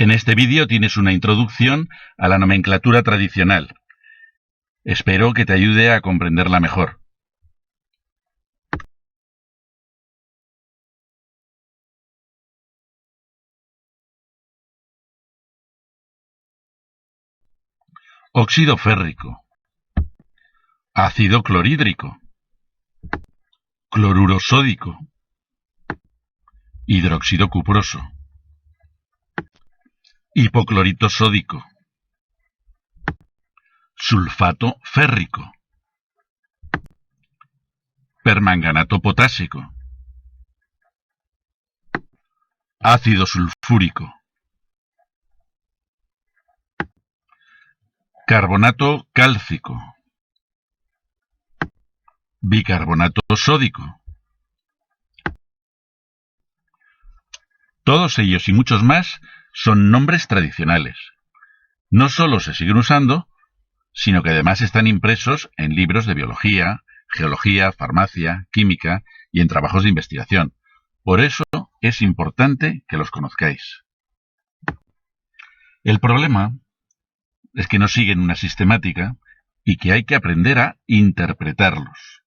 En este vídeo tienes una introducción a la nomenclatura tradicional. Espero que te ayude a comprenderla mejor. Óxido férrico, ácido clorhídrico, cloruro sódico, hidróxido cuproso, hipoclorito sódico, sulfato férrico, permanganato potásico, ácido sulfúrico, carbonato cálcico, bicarbonato sódico. Todos ellos y muchos más son nombres tradicionales. No solo se siguen usando, sino que además están impresos en libros de biología, geología, farmacia, química y en trabajos de investigación. Por eso es importante que los conozcáis. El problema es que no siguen una sistemática y que hay que aprender a interpretarlos.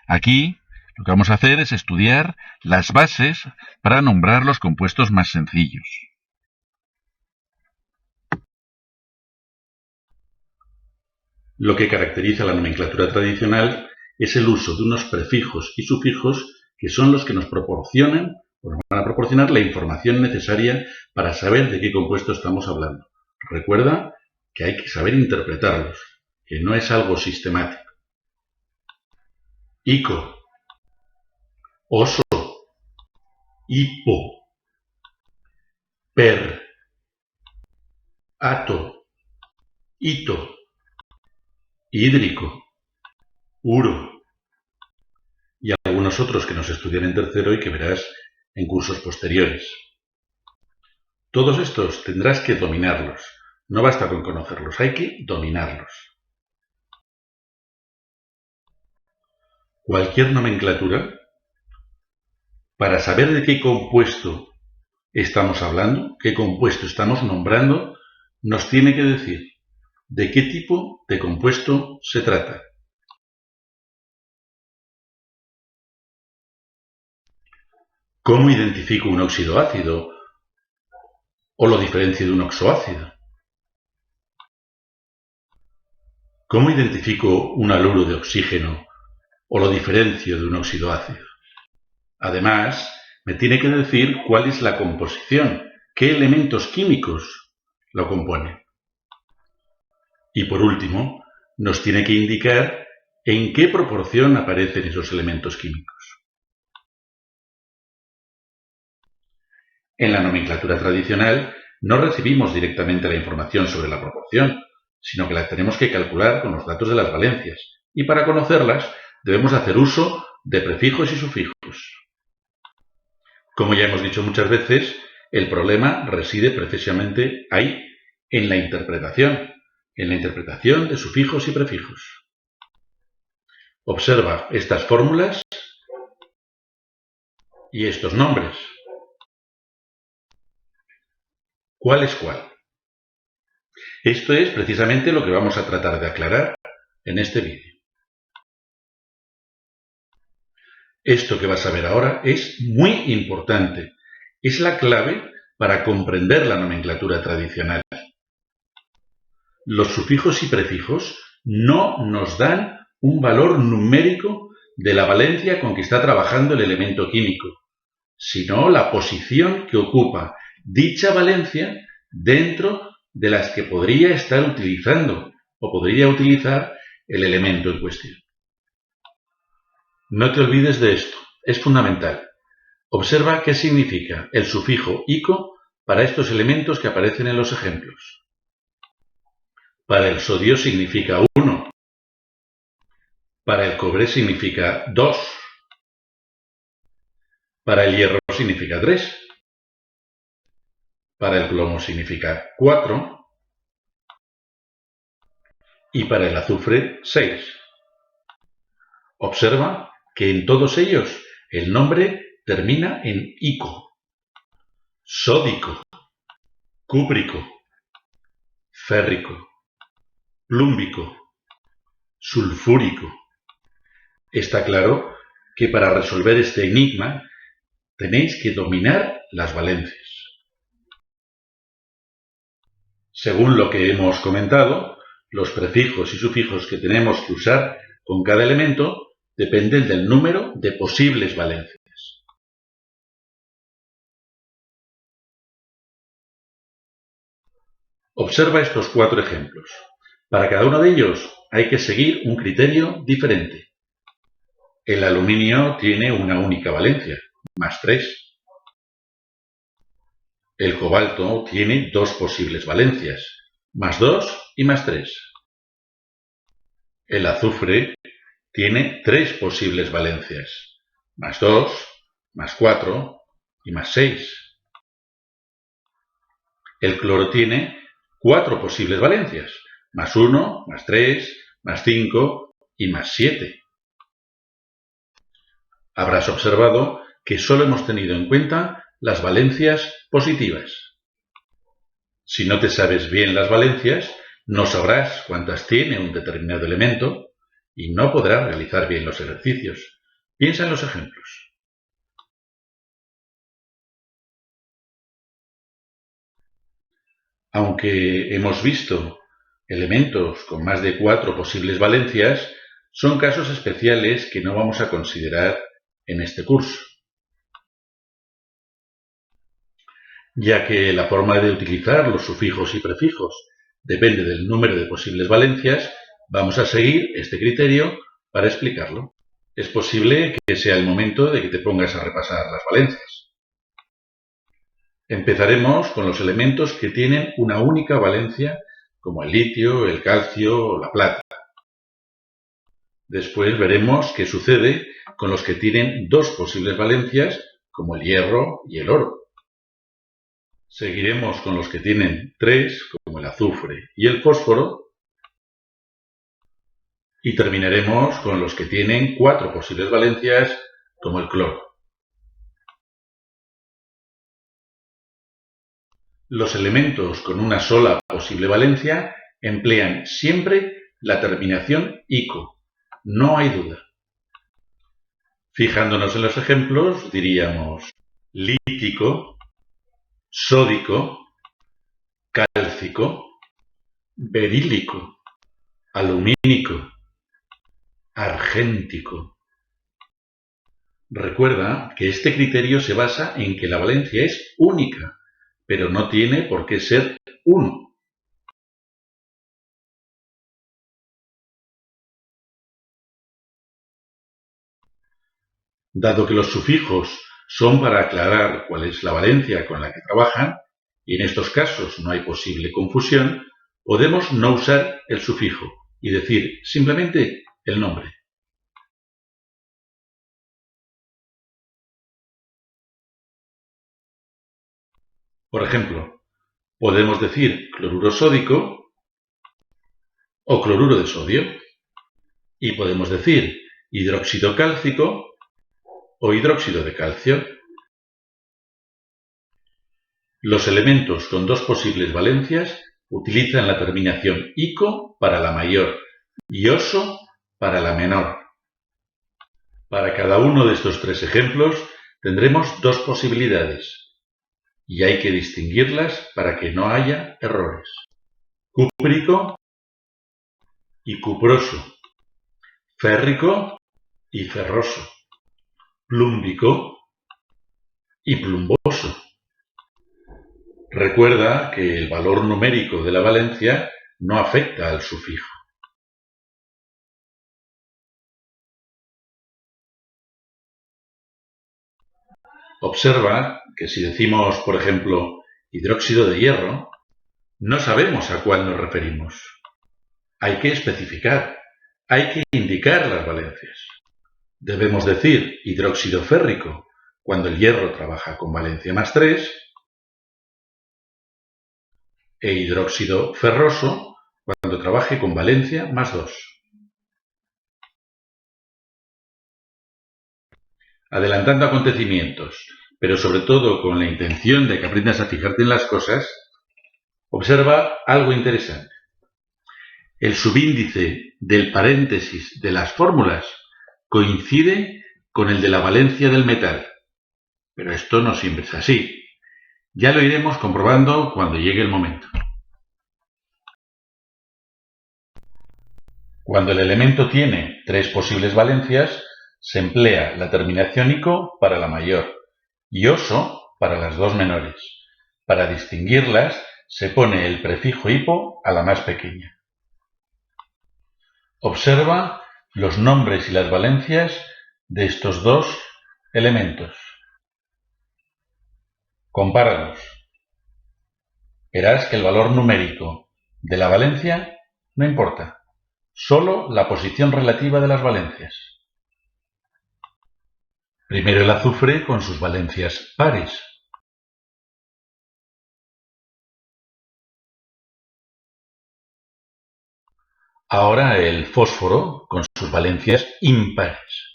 Aquí lo que vamos a hacer es estudiar las bases para nombrar los compuestos más sencillos. Lo que caracteriza la nomenclatura tradicional es el uso de unos prefijos y sufijos que son los que nos proporcionan o nos van a proporcionar la información necesaria para saber de qué compuesto estamos hablando. Recuerda que hay que saber interpretarlos, que no es algo sistemático. Ico, oso, hipo, per, ato, hito, hídrico, uro y algunos otros que nos estudian en tercero y que verás en cursos posteriores. Todos estos tendrás que dominarlos. No basta con conocerlos, hay que dominarlos. Cualquier nomenclatura, para saber de qué compuesto estamos hablando, qué compuesto estamos nombrando, nos tiene que decir de qué tipo de compuesto se trata. ¿Cómo identifico un óxido ácido o lo diferencio de un oxoácido? ¿Cómo identifico un haluro de oxígeno o lo diferencio de un óxido ácido? Además, me tiene que decir cuál es la composición, qué elementos químicos lo componen. Y por último, nos tiene que indicar en qué proporción aparecen esos elementos químicos. En la nomenclatura tradicional no recibimos directamente la información sobre la proporción, sino que la tenemos que calcular con los datos de las valencias, y para conocerlas debemos hacer uso de prefijos y sufijos. Como ya hemos dicho muchas veces, el problema reside precisamente ahí, en la interpretación de sufijos y prefijos. Observa estas fórmulas y estos nombres. ¿Cuál es cuál? Esto es precisamente lo que vamos a tratar de aclarar en este vídeo. Esto que vas a ver ahora es muy importante. Es la clave para comprender la nomenclatura tradicional. Los sufijos y prefijos no nos dan un valor numérico de la valencia con que está trabajando el elemento químico, sino la posición que ocupa dicha valencia dentro de las que podría estar utilizando o podría utilizar el elemento en cuestión. No te olvides de esto, es fundamental. Observa qué significa el sufijo ico para estos elementos que aparecen en los ejemplos. Para el sodio significa 1. Para el cobre significa 2. Para el hierro significa 3. Para el plomo significa 4. Y para el azufre 6. Observa que en todos ellos el nombre termina en ico. Sódico, cúprico, férrico, plúmbico, sulfúrico. Está claro que para resolver este enigma tenéis que dominar las valencias. Según lo que hemos comentado, los prefijos y sufijos que tenemos que usar con cada elemento dependen del número de posibles valencias. Observa estos 4 ejemplos. Para cada uno de ellos hay que seguir un criterio diferente. El aluminio tiene una única valencia, +3. El cobalto tiene 2 posibles valencias, +2 y +3. El azufre tiene 3 posibles valencias, +2, +4 y +6. El cloro tiene 4 posibles valencias, +1, +3, +5 y +7. Habrás observado que solo hemos tenido en cuenta las valencias positivas. Si no te sabes bien las valencias, no sabrás cuántas tiene un determinado elemento y no podrás realizar bien los ejercicios. Piensa en los ejemplos. Aunque hemos visto elementos con más de 4 posibles valencias, son casos especiales que no vamos a considerar en este curso, ya que la forma de utilizar los sufijos y prefijos depende del número de posibles valencias. Vamos a seguir este criterio para explicarlo. Es posible que sea el momento de que te pongas a repasar las valencias. Empezaremos con los elementos que tienen una única valencia, como el litio, el calcio o la plata. Después veremos qué sucede con los que tienen 2 posibles valencias, como el hierro y el oro. Seguiremos con los que tienen 3, como el azufre y el fósforo. Y terminaremos con los que tienen 4 posibles valencias, como el cloro. Los elementos con una sola posible valencia emplean siempre la terminación ico. No hay duda. Fijándonos en los ejemplos, diríamos lítico, sódico, cálcico, berílico, alumínico, argéntico. Recuerda que este criterio se basa en que la valencia es única, pero no tiene por qué ser 1. Dado que los sufijos son para aclarar cuál es la valencia con la que trabajan, y en estos casos no hay posible confusión, podemos no usar el sufijo y decir simplemente el nombre. Por ejemplo, podemos decir cloruro sódico o cloruro de sodio, y podemos decir hidróxido cálcico o hidróxido de calcio. Los elementos con 2 posibles valencias utilizan la terminación ico para la mayor y oso para la menor. Para cada uno de estos 3 ejemplos tendremos 2 posibilidades y hay que distinguirlas para que no haya errores. Cúprico y cuproso, férrico y ferroso, plúmbico y plumboso. Recuerda que el valor numérico de la valencia no afecta al sufijo. Observa que si decimos, por ejemplo, hidróxido de hierro, no sabemos a cuál nos referimos. Hay que especificar, hay que indicar las valencias. Debemos decir hidróxido férrico cuando el hierro trabaja con valencia +3 e hidróxido ferroso cuando trabaje con valencia +2. Adelantando acontecimientos, pero sobre todo con la intención de que aprendas a fijarte en las cosas, Observa algo interesante. El subíndice del paréntesis de las fórmulas coincide con el de la valencia del metal. Pero esto no siempre es así. Ya lo iremos comprobando cuando llegue el momento. Cuando el elemento tiene 3 posibles valencias, se emplea la terminación ico para la mayor y oso para las 2 menores. Para distinguirlas, se pone el prefijo hipo a la más pequeña. Observa los nombres y las valencias de estos 2 elementos. Compáralos. Verás que el valor numérico de la valencia no importa, solo la posición relativa de las valencias. Primero el azufre con sus valencias pares. Ahora el fósforo con sus valencias impares.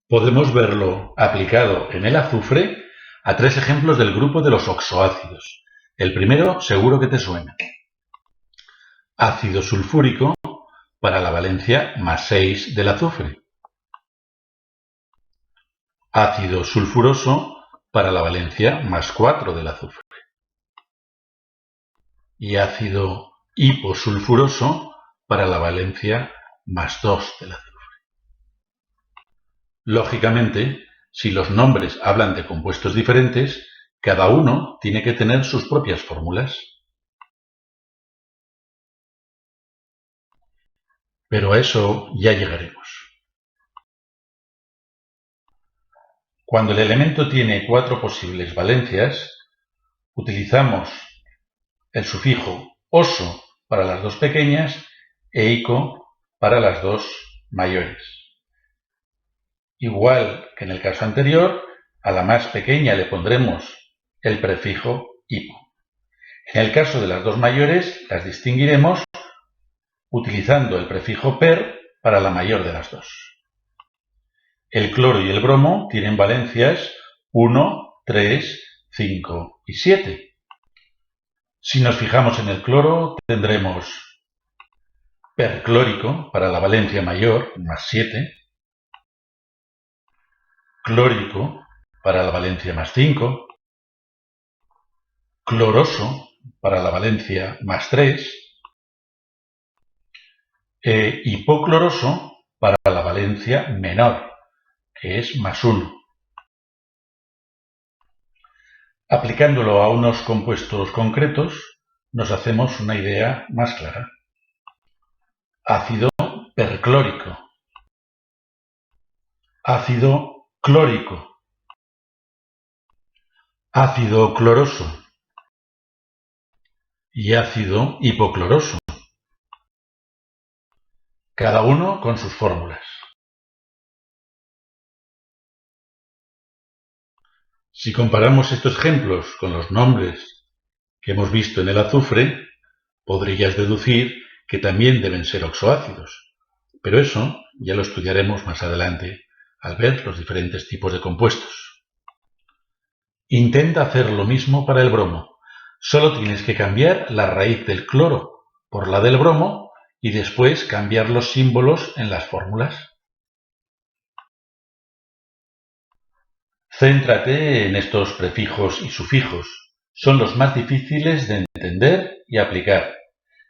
Podemos verlo aplicado en el azufre a 3 ejemplos del grupo de los oxoácidos. El primero seguro que te suena. Ácido sulfúrico para la valencia más 6 del azufre. Ácido sulfuroso para la valencia más 4 del azufre. Y ácido hiposulfuroso para la valencia más 2 del azufre. Lógicamente, si los nombres hablan de compuestos diferentes, cada uno tiene que tener sus propias fórmulas. Pero a eso ya llegaremos. Cuando el elemento tiene 4 posibles valencias, utilizamos el sufijo oso para las 2 pequeñas e ico para las 2 mayores. Igual que en el caso anterior, a la más pequeña le pondremos el prefijo hipo. En el caso de las 2 mayores, las distinguiremos utilizando el prefijo per para la mayor de las 2. El cloro y el bromo tienen valencias 1, 3, 5 y 7. Si nos fijamos en el cloro, tendremos perclórico para la valencia mayor, más 7, clórico para la valencia más 5, cloroso para la valencia más 3 e hipocloroso para la valencia menor, que es más 1. Aplicándolo a unos compuestos concretos, nos hacemos una idea más clara. Ácido perclórico, ácido clórico, ácido cloroso y ácido hipocloroso, cada uno con sus fórmulas. Si comparamos estos ejemplos con los nombres que hemos visto en el azufre, podrías deducir que también deben ser oxoácidos, pero eso ya lo estudiaremos más adelante al ver los diferentes tipos de compuestos. Intenta hacer lo mismo para el bromo. Solo tienes que cambiar la raíz del cloro por la del bromo y después cambiar los símbolos en las fórmulas. Céntrate en estos prefijos y sufijos. Son los más difíciles de entender y aplicar.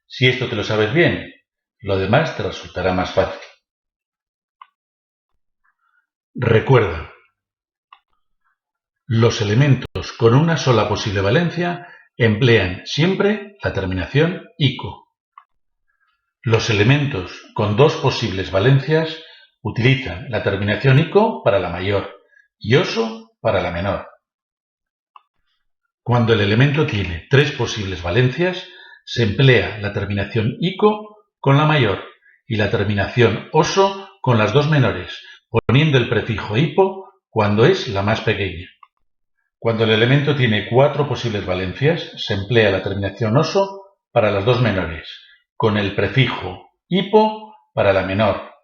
Si esto te lo sabes bien, lo demás te resultará más fácil. Recuerda, los elementos con una sola posible valencia emplean siempre la terminación ico. Los elementos con 2 posibles valencias utilizan la terminación ico para la mayor y oso para la menor. Cuando el elemento tiene 3 posibles valencias, se emplea la terminación ico con la mayor y la terminación oso con las 2 menores, poniendo el prefijo hipo cuando es la más pequeña. Cuando el elemento tiene 4 posibles valencias, se emplea la terminación oso para las 2 menores, con el prefijo hipo para la menor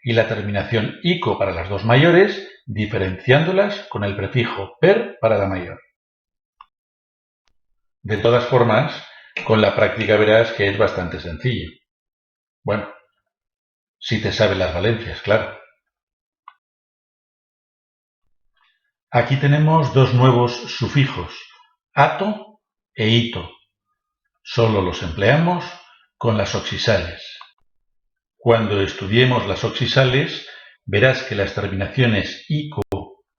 y la terminación ico para las dos mayores, diferenciándolas con el prefijo per para la mayor. De todas formas, con la práctica verás que es bastante sencillo. Bueno, si te sabes las valencias, claro. Aquí tenemos dos nuevos sufijos, ato e ito. Solo los empleamos con las oxisales. Cuando estudiemos las oxisales, verás que las terminaciones ico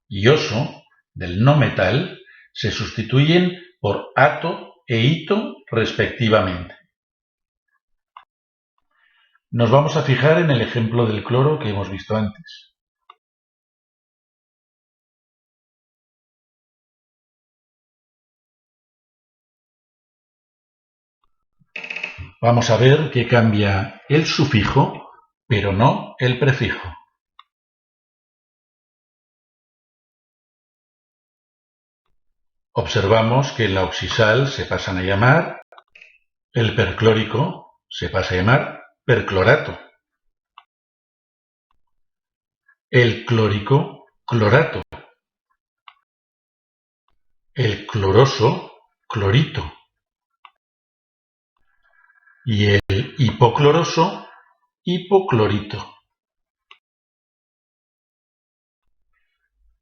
y oso del no metal se sustituyen por ato e ito respectivamente. Nos vamos a fijar en el ejemplo del cloro que hemos visto antes. Vamos a ver que cambia el sufijo, pero no el prefijo. Observamos que en la oxisal se pasan a llamar, el perclórico se pasa a llamar perclorato, el clórico clorato, el cloroso clorito y el hipocloroso hipoclorito.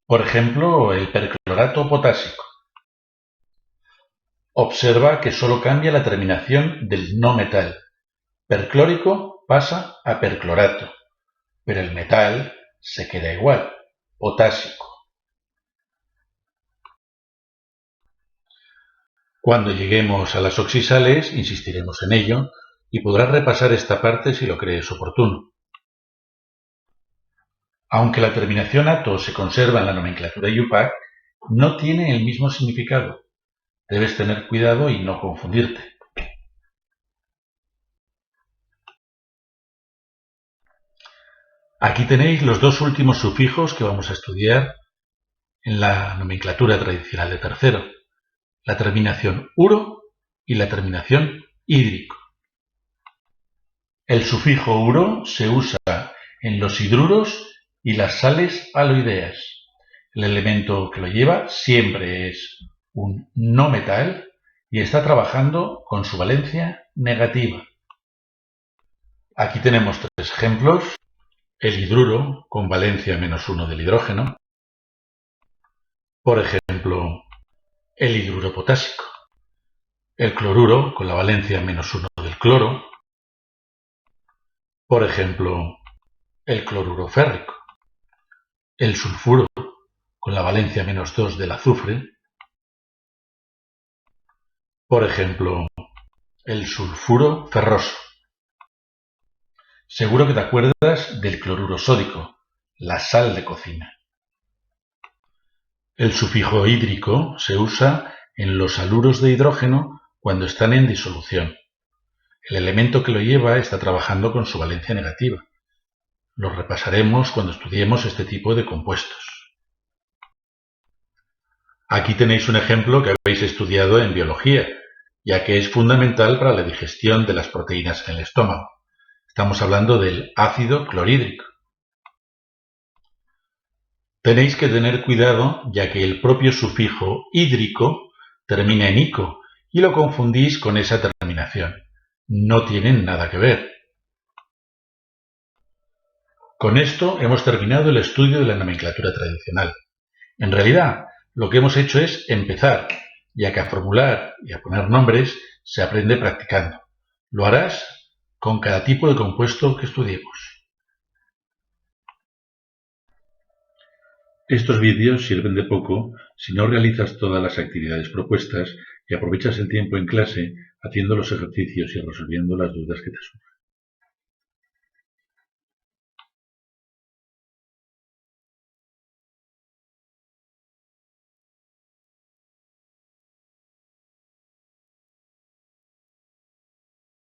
Por ejemplo, el perclorato potásico. Observa que solo cambia la terminación del no metal. Perclórico pasa a perclorato, pero el metal se queda igual, potásico. Cuando lleguemos a las oxisales, insistiremos en ello y podrás repasar esta parte si lo crees oportuno. Aunque la terminación ato se conserva en la nomenclatura IUPAC, no tiene el mismo significado. Debes tener cuidado y no confundirte. Aquí tenéis los dos últimos sufijos que vamos a estudiar en la nomenclatura tradicional de tercero, la terminación uro y la terminación hídrico. El sufijo uro se usa en los hidruros y las sales aloideas. El elemento que lo lleva siempre es un no metal y está trabajando con su valencia negativa. Aquí tenemos tres ejemplos. El hidruro con valencia -1 del hidrógeno. Por ejemplo, el hidruro potásico. El cloruro con la valencia -1 del cloro. Por ejemplo, el cloruro férrico. El sulfuro con la valencia -2 del azufre. Por ejemplo, el sulfuro ferroso. Seguro que te acuerdas del cloruro sódico, la sal de cocina. El sufijo hídrico se usa en los haluros de hidrógeno cuando están en disolución. El elemento que lo lleva está trabajando con su valencia negativa. Lo repasaremos cuando estudiemos este tipo de compuestos. Aquí tenéis un ejemplo que habéis estudiado en biología, ya que es fundamental para la digestión de las proteínas en el estómago. Estamos hablando del ácido clorhídrico. Tenéis que tener cuidado, ya que el propio sufijo hídrico termina en ico y lo confundís con esa terminación. No tienen nada que ver. Con esto hemos terminado el estudio de la nomenclatura tradicional. En realidad, lo que hemos hecho es empezar, ya que a formular y a poner nombres se aprende practicando. Lo harás con cada tipo de compuesto que estudiemos. Estos vídeos sirven de poco si no realizas todas las actividades propuestas y aprovechas el tiempo en clase haciendo los ejercicios y resolviendo las dudas que te surjan.